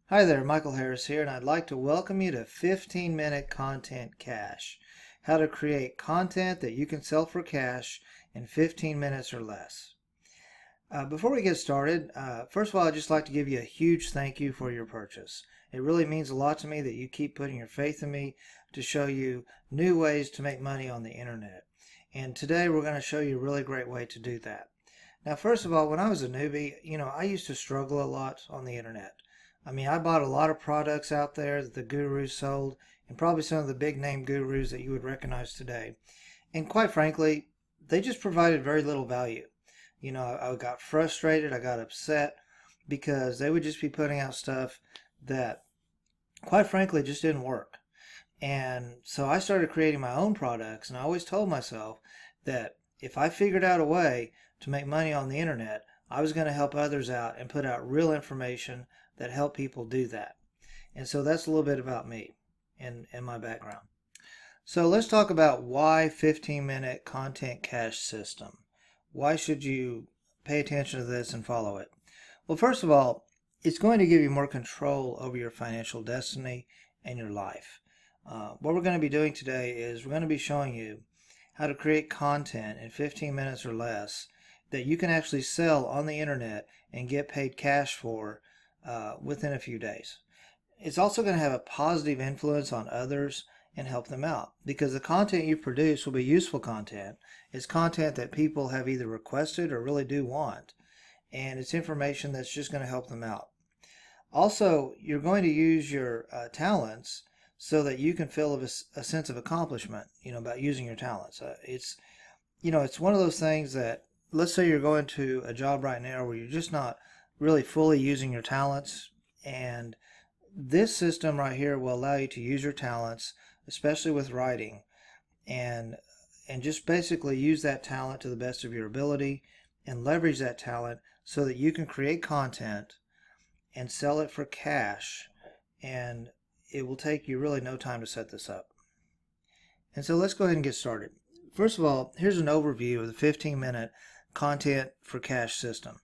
Hi there, Michael Harris here, and I'd like to welcome you to 15-Minute Content Cash. How to create content that you can sell for cash in 15 minutes or less. Before we get started, first of all, I'd just like to give you a huge thank you for your purchase. It really means a lot to me that you keep putting your faith in me to show you new ways to make money on the internet. And today we're going to show you a really great way to do that. Now, first of all, when I was a newbie, I used to struggle a lot on the internet. I bought a lot of products out there that the gurus sold, and probably some of the big name gurus that you would recognize today. And quite frankly, they just provided very little value. I got frustrated, I got upset because they would just be putting out stuff that, quite frankly, just didn't work. And so I started creating my own products, and I always told myself that if I figured out a way to make money on the internet, I was going to help others out and put out real information that help people do that. And so that's a little bit about me and my background. So let's talk about why 15-minute content cache system. Why should you pay attention to this and follow it? Well, first of all, it's going to give you more control over your financial destiny and your life. What we're going to be doing today is we're going to be showing you how to create content in 15 minutes or less that you can actually sell on the internet and get paid cash for within a few days. It's also going to have a positive influence on others and help them out because the content you produce will be useful content. It's content that people have either requested or really do want, and it's information that's just going to help them out. Also, you're going to use your talents so that you can feel a sense of accomplishment, about using your talents. It's one of those things that, let's say you're going to a job right now where you're just not really fully using your talents, and this system right here will allow you to use your talents, especially with writing, and just basically use that talent to the best of your ability and leverage that talent so that you can create content and sell it for cash, and it will take you really no time to set this up. And so let's go ahead and get started. First of all, here's an overview of the 15-minute content for cash system.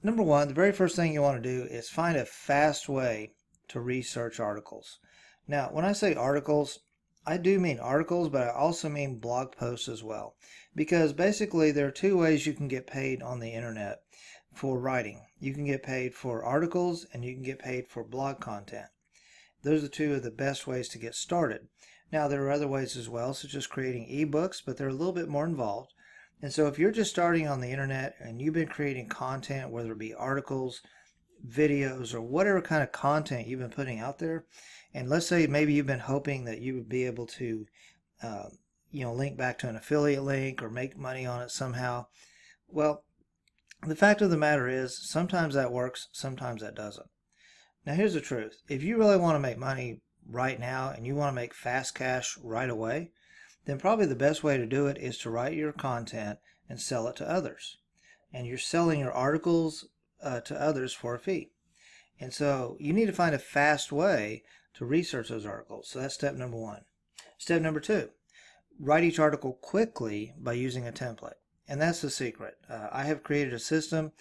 Number one, the very first thing you want to do is find a fast way to research articles. Now, when I say articles, I do mean articles, but I also mean blog posts as well. Because basically there are two ways you can get paid on the internet for writing. You can get paid for articles and you can get paid for blog content. Those are two of the best ways to get started. Now, there are other ways as well, such as creating ebooks, but they're a little bit more involved. And so if you're just starting on the internet and you've been creating content, whether it be articles, videos, or whatever kind of content you've been putting out there, and let's say maybe you've been hoping that you would be able to link back to an affiliate link or make money on it somehow. Well, the fact of the matter is sometimes that works, sometimes that doesn't. Now, here's the truth. If you really want to make money right now and you want to make fast cash right away, then probably the best way to do it is to write your content and sell it to others. And you're selling your articles to others for a fee. And so you need to find a fast way to research those articles. So that's step number one. Step number two, write each article quickly by using a template. And that's the secret. I have created a system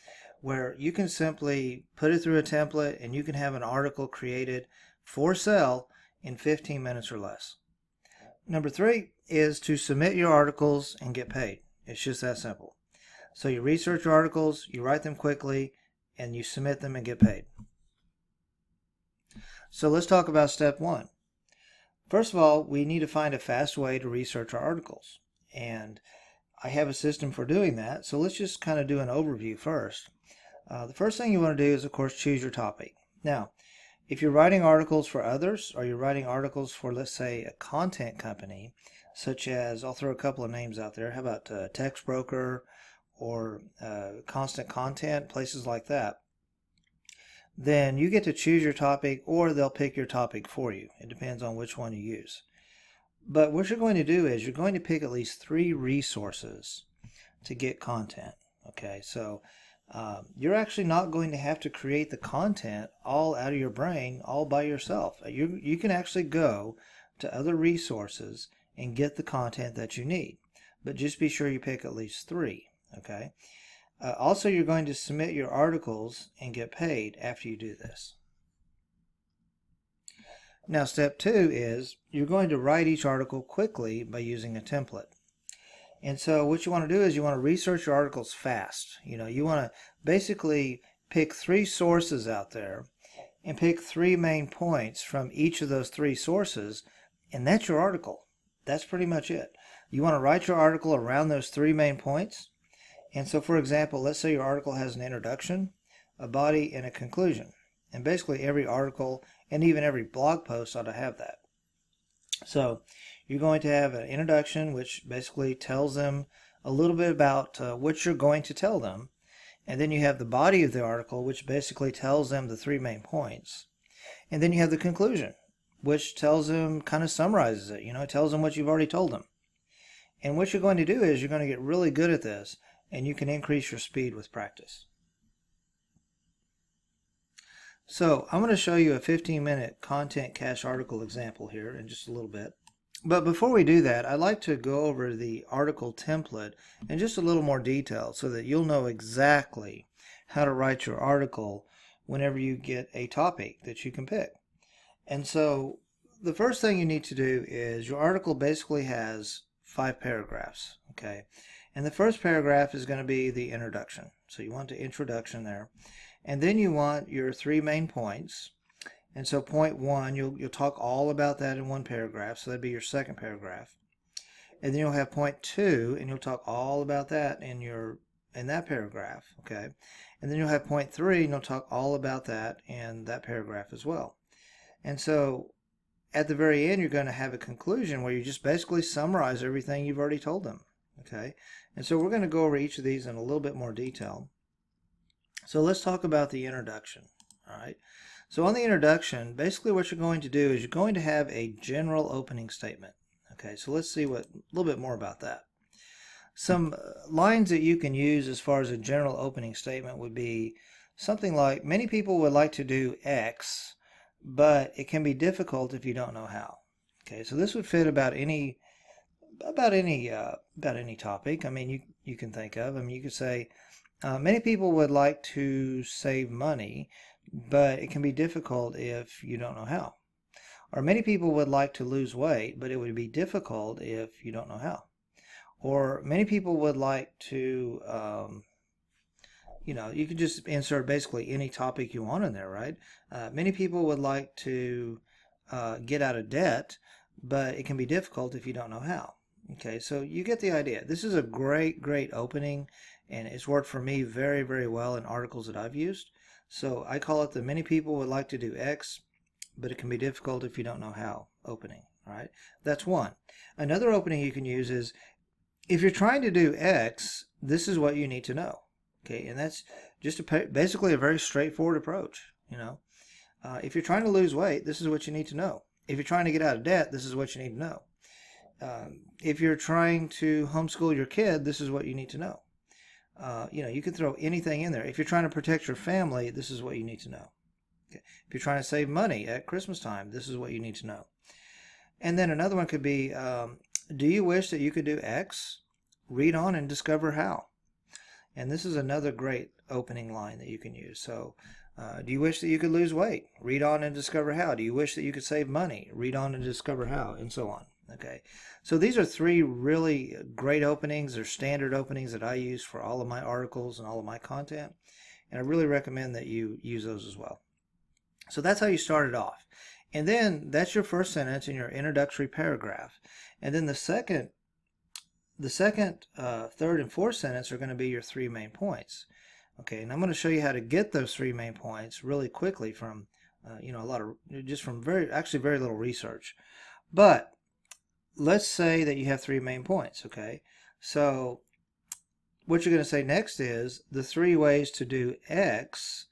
where you can simply put it through a template and you can have an article created for sale in 15 minutes or less. Number three is to submit your articles and get paid. It's just that simple. So you research your articles, you write them quickly, and you submit them and get paid. So let's talk about step one. First of all, we need to find a fast way to research our articles. And I have a system for doing that. So let's just kind of do an overview first. The first thing you want to do is, of course, choose your topic. Now, if you're writing articles for others, or you're writing articles for, let's say, a content company, such as, I'll throw a couple of names out there. How about TextBroker or Constant Content, places like that? Then you get to choose your topic, or they'll pick your topic for you. It depends on which one you use. But what you're going to do is you're going to pick at least 3 resources to get content. Okay, so you're actually not going to have to create the content all out of your brain all by yourself. You can actually go to other resources and get the content that you need, but just be sure you pick at least 3. Okay. Also, you're going to submit your articles and get paid after you do this. Now, step 2 is you're going to write each article quickly by using a template. And so what you want to do is you want to research your articles fast. You want to basically pick 3 sources out there and pick 3 main points from each of those 3 sources, and that's your article. That's pretty much it. You want to write your article around those 3 main points. And so, for example, let's say your article has an introduction, a body, and a conclusion. And basically every article and even every blog post ought to have that. So you're going to have an introduction, which basically tells them a little bit about what you're going to tell them. And then you have the body of the article, which basically tells them the 3 main points. And then you have the conclusion, which tells them, kind of summarizes it. It tells them what you've already told them. And what you're going to do is you're going to get really good at this, and you can increase your speed with practice. So I'm going to show you a 15-minute content cache article example here in just a little bit. But before we do that, I'd like to go over the article template in just a little more detail so that you'll know exactly how to write your article whenever you get a topic that you can pick. And so the first thing you need to do is your article basically has 5 paragraphs, okay? And the first paragraph is going to be the introduction. So you want the introduction there. And then you want your 3 main points. And so point 1, you'll talk all about that in 1 paragraph. So that'd be your second paragraph. And then you'll have point 2, and you'll talk all about that in that paragraph. Okay. And then you'll have point 3, and you'll talk all about that in that paragraph as well. And so at the very end, you're going to have a conclusion where you just basically summarize everything you've already told them. Okay. And so we're going to go over each of these in a little bit more detail. So let's talk about the introduction. All right. So on the introduction, basically what you're going to do is you're going to have a general opening statement. Okay, so let's see a little bit more about that. Some lines that you can use as far as a general opening statement would be something like, many people would like to do X, but it can be difficult if you don't know how. Okay, so this would fit about any topic. I mean, you can think of. I mean, you could say, many people would like to save money, but it can be difficult if you don't know how. Or many people would like to lose weight, but it would be difficult if you don't know how. Or many people would like to, you could just insert basically any topic you want in there, right? Many people would like to get out of debt, but it can be difficult if you don't know how. Okay, so you get the idea. This is a great opening, and it's worked for me very, very well in articles that I've used. So I call it the many people would like to do X, but it can be difficult if you don't know how opening. All right, that's one. Another opening you can use is, if you're trying to do X, this is what you need to know. Okay, and that's just basically a very straightforward approach. If you're trying to lose weight, this is what you need to know. If you're trying to get out of debt, this is what you need to know. If you're trying to homeschool your kid, this is what you need to know. You can throw anything in there. If you're trying to protect your family, this is what you need to know. Okay. If you're trying to save money at Christmas time, this is what you need to know. And then another one could be, do you wish that you could do X? Read on and discover how. And this is another great opening line that you can use. So, do you wish that you could lose weight? Read on and discover how. Do you wish that you could save money? Read on and discover how, and so on. Okay, so these are 3 really great openings. They're standard openings that I use for all of my articles and all of my content, and I really recommend that you use those as well. So that's how you start it off, and then that's your first sentence in your introductory paragraph, and then the second, third, and fourth sentence are going to be your 3 main points. Okay, and I'm going to show you how to get those 3 main points really quickly from very little research, but let's say that you have 3 main points, okay? So what you're going to say next is, the 3 ways to do X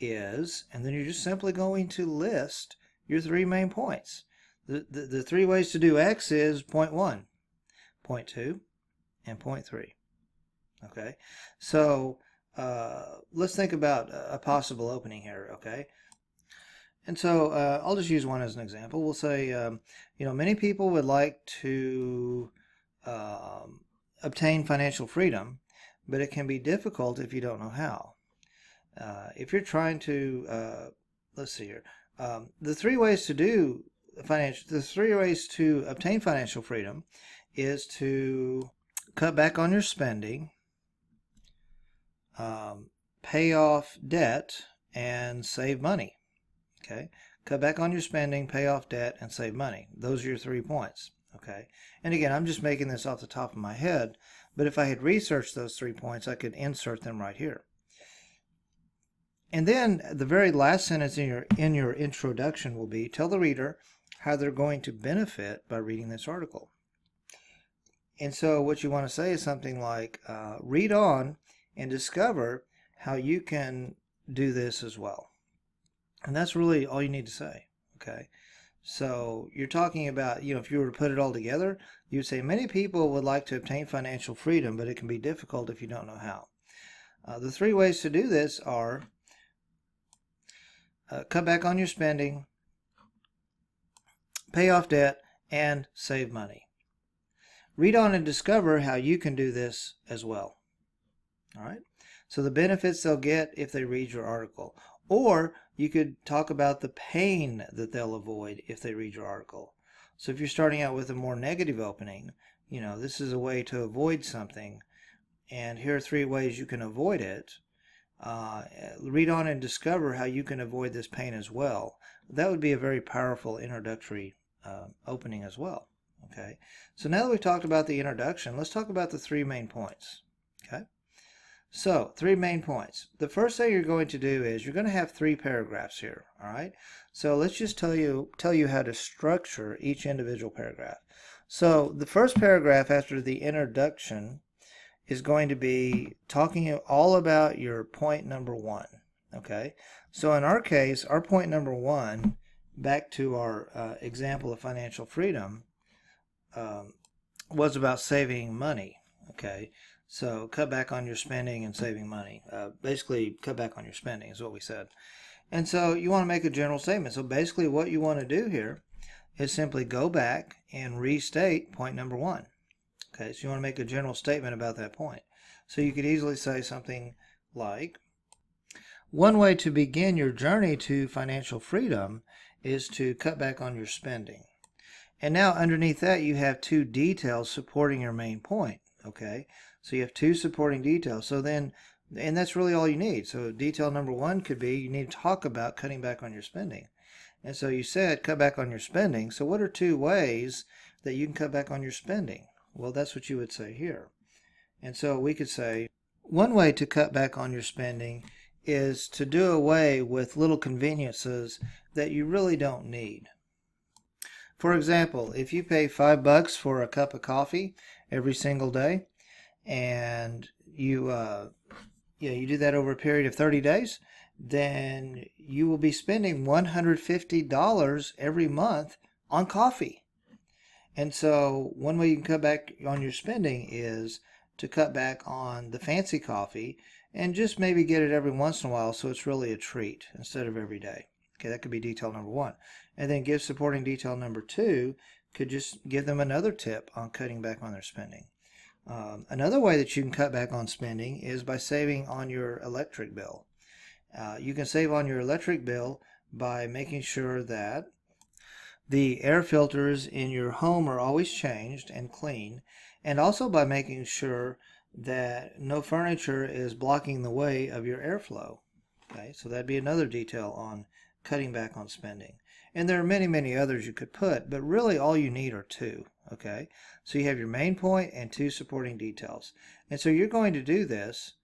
is, and then you're just simply going to list your 3 main points. The 3 ways to do X is point 1, point 2, and point 3. Okay? So let's think about a possible opening here, okay? And so I'll just use one as an example. We'll say, many people would like to obtain financial freedom, but it can be difficult if you don't know how. If you're trying to, let's see here, the 3 ways to do the 3 ways to obtain financial freedom is to cut back on your spending, pay off debt, and save money. Okay, cut back on your spending, pay off debt, and save money. Those are your 3 points. Okay, and again, I'm just making this off the top of my head, but if I had researched those 3 points, I could insert them right here. And then the very last sentence in your introduction will be, tell the reader how they're going to benefit by reading this article. And so what you want to say is something like, read on and discover how you can do this as well. And that's really all you need to say. Okay, so you're talking about, if you were to put it all together, you would say many people would like to obtain financial freedom, but it can be difficult if you don't know how. The 3 ways to do this are cut back on your spending, pay off debt, and save money. Read on and discover how you can do this as well. All right, so the benefits they'll get if they read your article. Or you could talk about the pain that they'll avoid if they read your article. So if you're starting out with a more negative opening, this is a way to avoid something, and here are 3 ways you can avoid it. Read on and discover how you can avoid this pain as well. That would be a very powerful introductory opening as well. Okay, so now that we've talked about the introduction, let's talk about the 3 main points. Okay, so 3 main points. The first thing you're going to do is you're going to have 3 paragraphs here. All right, so let's just tell you how to structure each individual paragraph. So the first paragraph after the introduction is going to be talking all about your point number 1. Okay, so in our case, our point number 1, back to our example of financial freedom, was about saving money. Okay, so cut back on your spending and saving money. Basically, cut back on your spending is what we said. And so you want to make a general statement. So basically what you want to do here is simply go back and restate point number 1. Okay, so you want to make a general statement about that point. So you could easily say something like, one way to begin your journey to financial freedom is to cut back on your spending. And now underneath that you have 2 details supporting your main point. Okay, so you have 2 supporting details. So then, and that's really all you need. So detail number 1 could be, you need to talk about cutting back on your spending. And so you said cut back on your spending. So what are 2 ways that you can cut back on your spending? Well, that's what you would say here. And so we could say, one way to cut back on your spending is to do away with little conveniences that you really don't need. For example, if you pay $5 for a cup of coffee every single day, and you do that over a period of 30 days, then you will be spending $150 every month on coffee. And so one way you can cut back on your spending is to cut back on the fancy coffee and just maybe get it every once in a while so it's really a treat instead of every day. Okay, that could be detail number 1. And then give supporting detail number 2 could just give them another tip on cutting back on their spending. Another way that you can cut back on spending is by saving on your electric bill. You can save on your electric bill by making sure that the air filters in your home are always changed and clean, and also by making sure that no furniture is blocking the way of your airflow. Okay, so that'd be another detail on cutting back on spending. And there are many, many others you could put, but really all you need are 2. Okay, so you have your main point and 2 supporting details. And so you're going to do this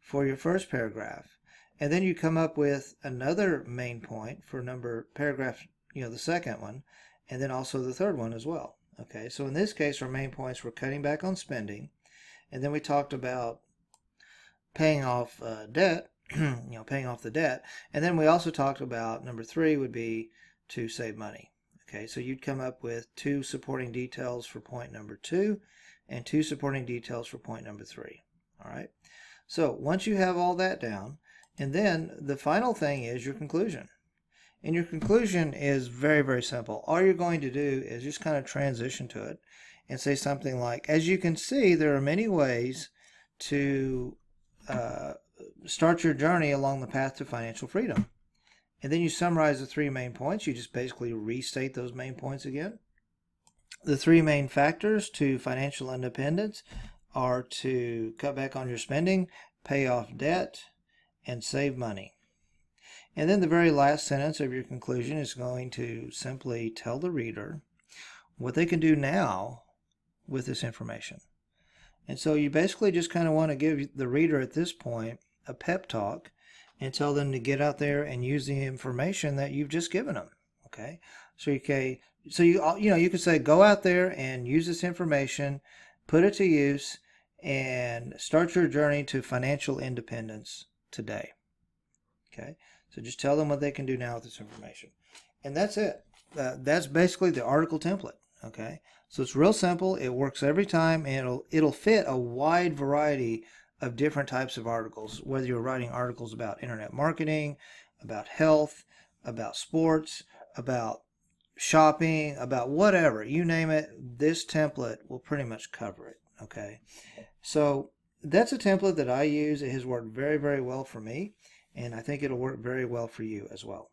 for your first paragraph, and then you come up with another main point for paragraph, the second one, and then also the third one as well. Okay, so in this case our main points were cutting back on spending, and then we talked about paying off debt, paying off the debt, and then we also talked about number 3 would be to save money. Okay, so you'd come up with 2 supporting details for point number 2 and 2 supporting details for point number 3. All right, so once you have all that down, and then the final thing is your conclusion. And your conclusion is very, very simple. All you're going to do is just kind of transition to it and say something like, as you can see, there are many ways to start your journey along the path to financial freedom. And then you summarize the 3 main points. You just basically restate those main points again. The 3 main factors to financial independence are to cut back on your spending, pay off debt, and save money. And then the very last sentence of your conclusion is going to simply tell the reader what they can do now with this information. And so you basically just kind of want to give the reader at this point a pep talk and tell them to get out there and use the information that you've just given them. Okay, so you can say, go out there and use this information, put it to use, and start your journey to financial independence today. Okay, so just tell them what they can do now with this information, and that's it. That's basically the article template. Okay, so it's real simple. It works every time, and it'll fit a wide variety of different types of articles, whether you're writing articles about internet marketing, about health, about sports, about shopping, about whatever, you name it, this template will pretty much cover it. Okay, so that's a template that I use. It has worked very, very well for me, and I think it'll work very well for you as well.